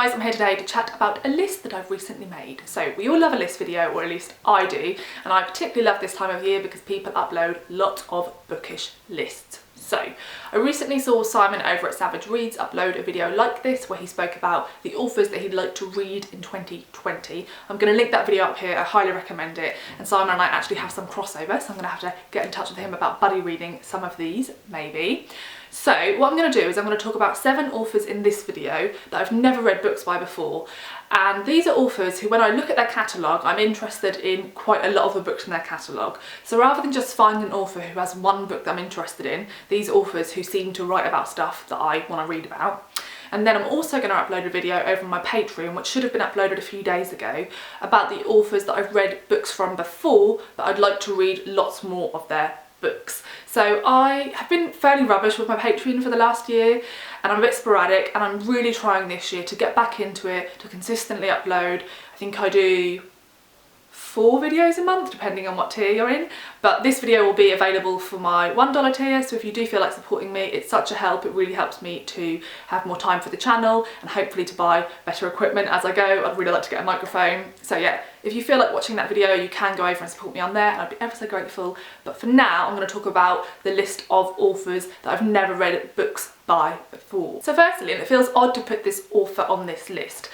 guys, I'm here today to chat about a list that I've recently made. So we all love a list video, or at least I do, and I particularly love this time of year because people upload lots of bookish lists. So I recently saw Simon over at Savage Reads upload a video like this where he spoke about the authors that he'd like to read in 2020. I'm going to link that video up here, I highly recommend it, and Simon and I actually have some crossover, so I'm going to have to get in touch with him about buddy reading some of these, maybe. So what I'm going to do is I'm going to talk about 7 authors in this video that I've never read books by before, and these are authors who, when I look at their catalogue, I'm interested in quite a lot of the books in their catalogue. So rather than just find an author who has one book that I'm interested in, these authors who seem to write about stuff that I want to read about. And then I'm also going to upload a video over on my Patreon, which should have been uploaded a few days ago, about the authors that I've read books from before that I'd like to read lots more of their books. So I have been fairly rubbish with my Patreon for the last year, and I'm a bit sporadic, and I'm really trying this year to get back into it, to consistently upload. I think I do 4 videos a month, depending on what tier you're in, but this video will be available for my $1 tier, so if you do feel like supporting me, it's such a help. It really helps me to have more time for the channel and hopefully to buy better equipment as I go. I'd really like to get a microphone. So yeah, if you feel like watching that video, you can go over and support me on there, and I'd be ever so grateful. But for now, I'm going to talk about the list of authors that I've never read books by before. So firstly, and it feels odd to put this author on this list,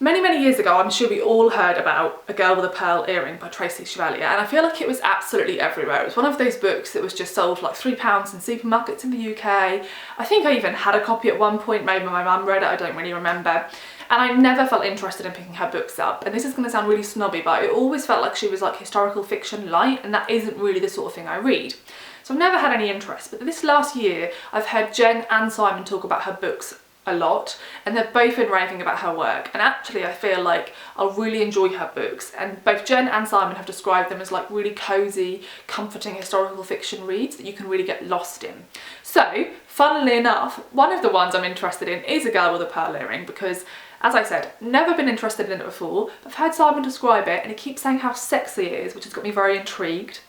many years ago, I'm sure we all heard about A Girl with a Pearl Earring by Tracy Chevalier, and I feel like it was absolutely everywhere. It was one of those books that was just sold for like £3 in supermarkets in the UK. I think I even had a copy at one point, maybe my mum read it, I don't really remember. And I never felt interested in picking her books up. And this is going to sound really snobby, but it always felt like she was like historical fiction light, and that isn't really the sort of thing I read. So I've never had any interest, but this last year I've heard Jen and Simon talk about her books a lot, and they've both been raving about her work, and actually I feel like I'll really enjoy her books, and both Jen and Simon have described them as like really cosy, comforting historical fiction reads that you can really get lost in. So funnily enough, one of the ones I'm interested in is A Girl with a Pearl Earring, because as I said, never been interested in it before. I've heard Simon describe it and he keeps saying how sexy it is, which has got me very intrigued.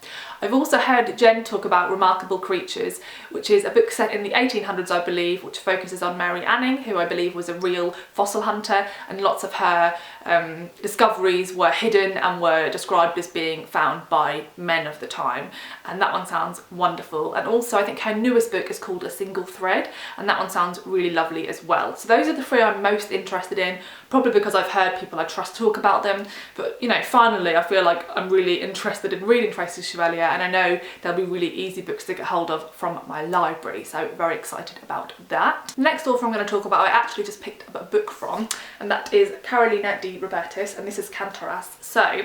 I've also heard Jen talk about Remarkable Creatures, which is a book set in the 1800s, I believe, which focuses on Mary Anning, who I believe was a real fossil hunter, and lots of her discoveries were hidden and were described as being found by men of the time, and that one sounds wonderful. And also I think her newest book is called A Single Thread, and that one sounds really lovely as well. So those are the 3 I'm most interested in, probably because I've heard people I trust talk about them, but you know, finally I feel like I'm really interested in reading Tracy Chevalier, and I know there'll be really easy books to get hold of from my library, so very excited about that. Next author I'm going to talk about, I actually just picked up a book from, and that is Carolina de Robertis, and this is Cantoras. So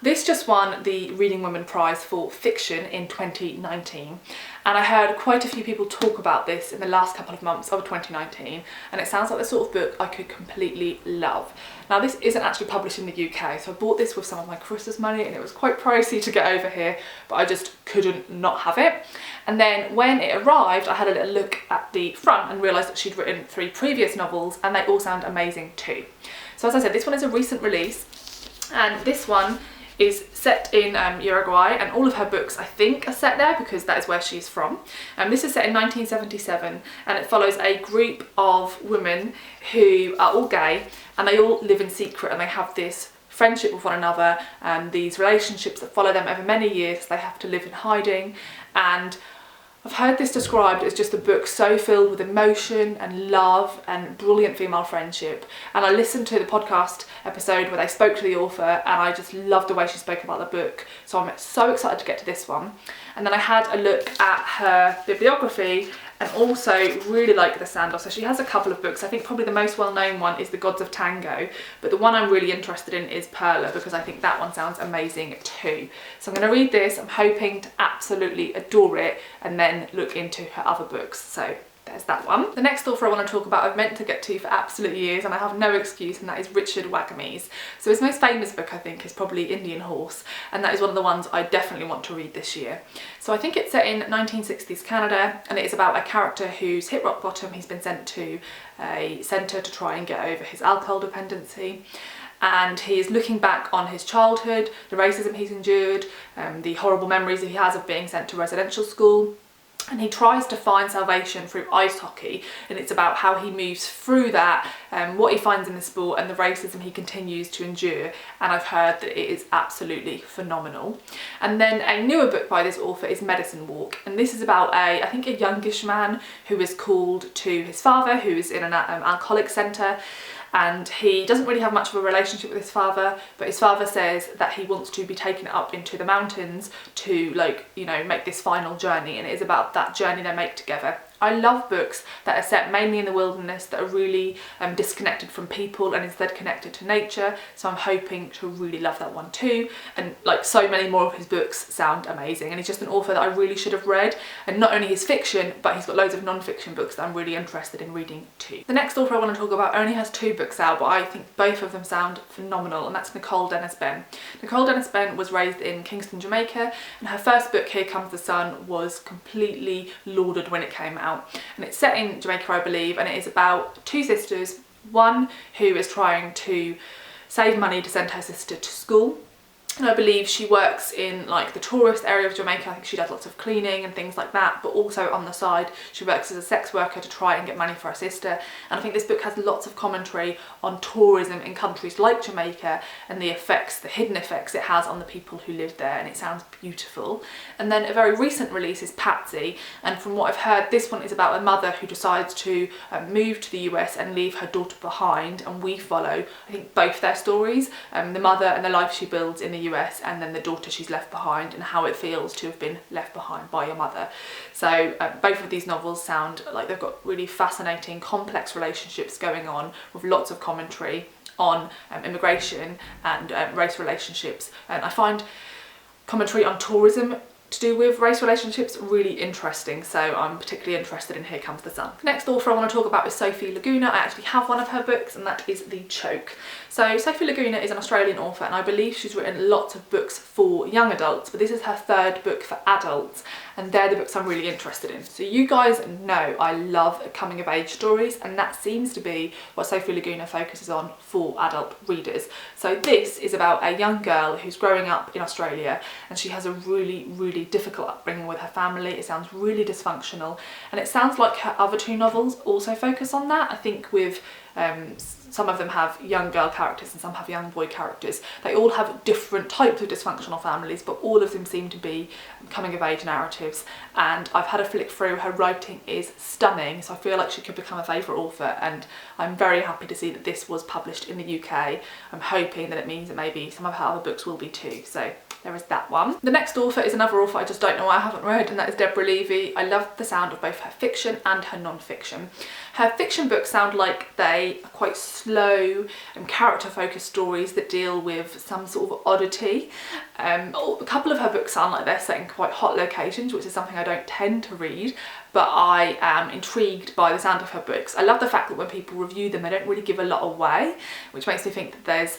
this just won the Reading Women Prize for Fiction in 2019, and I heard quite a few people talk about this in the last couple of months of 2019, and it sounds like the sort of book I could completely love. Now this isn't actually published in the UK, so I bought this with some of my Christmas money, and it was quite pricey to get over here, but I just couldn't not have it. And then when it arrived, I had a little look at the front and realised that she'd written 3 previous novels, and they all sound amazing too. So as I said, this one is a recent release, and this one is set in Uruguay, and all of her books I think are set there because that is where she's from. This is set in 1977, and it follows a group of women who are all gay, and they all live in secret, and they have this friendship with one another and these relationships that follow them over many years. They have to live in hiding, and I've heard this described as just a book so filled with emotion and love and brilliant female friendship. And I listened to the podcast episode where they spoke to the author, and I just loved the way she spoke about the book. So I'm so excited to get to this one. And then I had a look at her bibliography and also really like the standoff. So she has a couple of books. I think probably the most well-known one is The Gods of Tango, but the one I'm really interested in is Perla, because I think that one sounds amazing too. So I'm going to read this. I'm hoping to absolutely adore it and then look into her other books. So there's that one. The next author I want to talk about I've meant to get to for absolute years, and I have no excuse, and that is Richard Wagamese. So his most famous book I think is probably Indian Horse, and that is one of the ones I definitely want to read this year. So I think it's set in 1960s Canada, and it is about a character who's hit rock bottom. He's been sent to a centre to try and get over his alcohol dependency, and he is looking back on his childhood, the racism he's endured, the horrible memories he has of being sent to residential school. and he tries to find salvation through ice hockey, and it's about how he moves through that, what he finds in the sport and the racism he continues to endure, and I've heard that it is absolutely phenomenal. And then a newer book by this author is Medicine Walk, and this is about I think a youngish man who is called to his father, who is in an alcoholic centre, and he doesn't really have much of a relationship with his father, but his father says that he wants to be taken up into the mountains to, like, you know, make this final journey, and it is about that journey they make together. I love books that are set mainly in the wilderness, that are really disconnected from people and instead connected to nature, so I'm hoping to really love that one too. And like so many more of his books sound amazing, and he's just an author that I really should have read, and not only his fiction, but he's got loads of non-fiction books that I'm really interested in reading too. The next author I want to talk about only has 2 books out, but I think both of them sound phenomenal, and that's Nicole Dennis-Benn. Nicole Dennis-Benn was raised in Kingston, Jamaica, and her first book, Here Comes the Sun, was completely lauded when it came out. And it's set in Jamaica, I believe, and it is about 2 sisters, one who is trying to save money to send her sister to school, and I believe she works in like the tourist area of Jamaica. I think she does lots of cleaning and things like that, but also on the side she works as a sex worker to try and get money for her sister. And I think this book has lots of commentary on tourism in countries like Jamaica and the effects, the hidden effects it has on the people who live there, and it sounds beautiful. And then a very recent release is Patsy, and from what I've heard, this one is about a mother who decides to move to the US and leave her daughter behind, and we follow, I think, both their stories, the mother and the life she builds in the US, and then the daughter she's left behind and how it feels to have been left behind by your mother. So both of these novels sound like they've got really fascinating, complex relationships going on with lots of commentary on immigration and race relationships, and I find commentary on tourism to do with race relationships really interesting, so I'm particularly interested in Here Comes the Sun. The next author I want to talk about is Sofie Laguna. I actually have one of her books, and that is The Choke. So Sofie Laguna is an Australian author, and I believe she's written lots of books for young adults, but this is her 3rd book for adults, and they're the books I'm really interested in. So you guys know I love coming of age stories, and that seems to be what Sofie Laguna focuses on for adult readers. So this is about a young girl who's growing up in Australia, and she has a really difficult upbringing with her family. It sounds really dysfunctional, and it sounds like her other 2 novels also focus on that. I think with some of them have young girl characters and some have young boy characters. They all have different types of dysfunctional families, but all of them seem to be coming of age narratives, and I've had a flick through. Her writing is stunning, so I feel like she could become a favourite author, and I'm very happy to see that this was published in the UK. I'm hoping that it means that maybe some of her other books will be too, so there is that one. The next author is another author I just don't know why I haven't read, and that is Deborah Levy. I love the sound of both her fiction and her non-fiction. Her fiction books sound like they are quite slow and character-focused stories that deal with some sort of oddity. A couple of her books sound like they're set in quite hot locations, which is something I don't tend to read, but I am intrigued by the sound of her books. I love the fact that when people review them, they don't really give a lot away, which makes me think that there's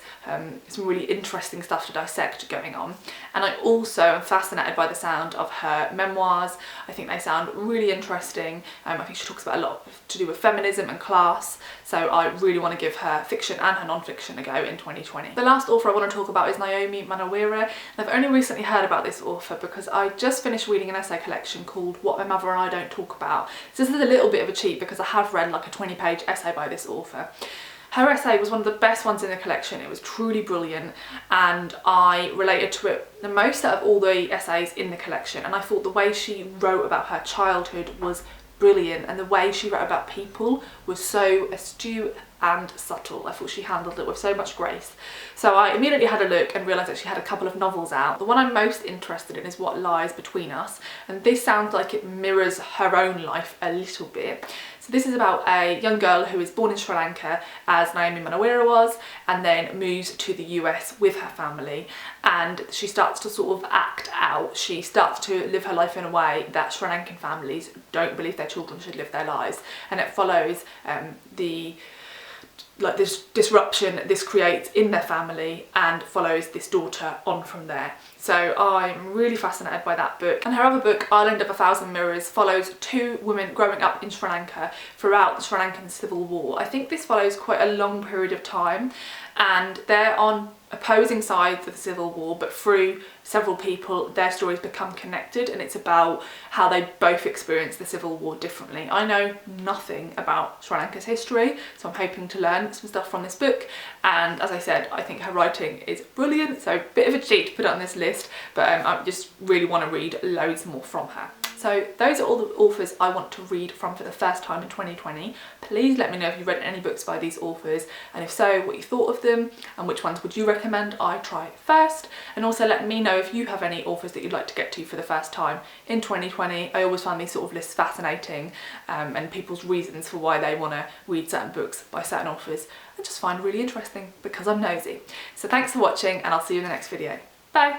some really interesting stuff to dissect going on. And I also am fascinated by the sound of her memoirs. I think they sound really interesting. I think she talks about a lot to do with feminism and class, so I really want to give her fiction and her non-fiction a go in 2020. The last author I want to talk about is Nayomi Munaweera, and I've only recently heard about this author because I just finished reading an essay collection called What My Mother and I Don't Talk About. So this is a little bit of a cheat because I have read like a 20-page essay by this author. Her essay was one of the best ones in the collection. It was truly brilliant, and I related to it the most out of all the essays in the collection, and I thought the way she wrote about her childhood was brilliant, and the way she wrote about people was so astute and subtle. I thought she handled it with so much grace. So I immediately had a look and realised that she had a couple of novels out. The one I'm most interested in is What Lies Between Us, and this sounds like it mirrors her own life a little bit. So this is about a young girl who is born in Sri Lanka, as Nayomi Munaweera was, and then moves to the US with her family, and she starts to sort of act out. She starts to live her life in a way that Sri Lankan families don't believe their children should live their lives, and it follows this disruption this creates in their family and follows this daughter on from there. So I'm really fascinated by that book. And her other book, Island of a Thousand Mirrors, follows 2 women growing up in Sri Lanka throughout the Sri Lankan Civil War. I think this follows quite a long period of time, and they're on opposing sides of the Civil War, but through several people, their stories become connected, and it's about how they both experienced the Civil War differently. I know nothing about Sri Lanka's history, so I'm hoping to learn some stuff from this book, and as I said, I think her writing is brilliant, so a bit of a cheat to put it on this list, but I just really want to read loads more from her. So those are all the authors I want to read from for the first time in 2020. Please let me know if you've read any books by these authors, and if so, what you thought of them and which ones would you recommend I try first. And also let me know if you have any authors that you'd like to get to for the first time in 2020. I always find these sort of lists fascinating, and people's reasons for why they want to read certain books by certain authors I just find really interesting because I'm nosy. So thanks for watching, and I'll see you in the next video. Bye!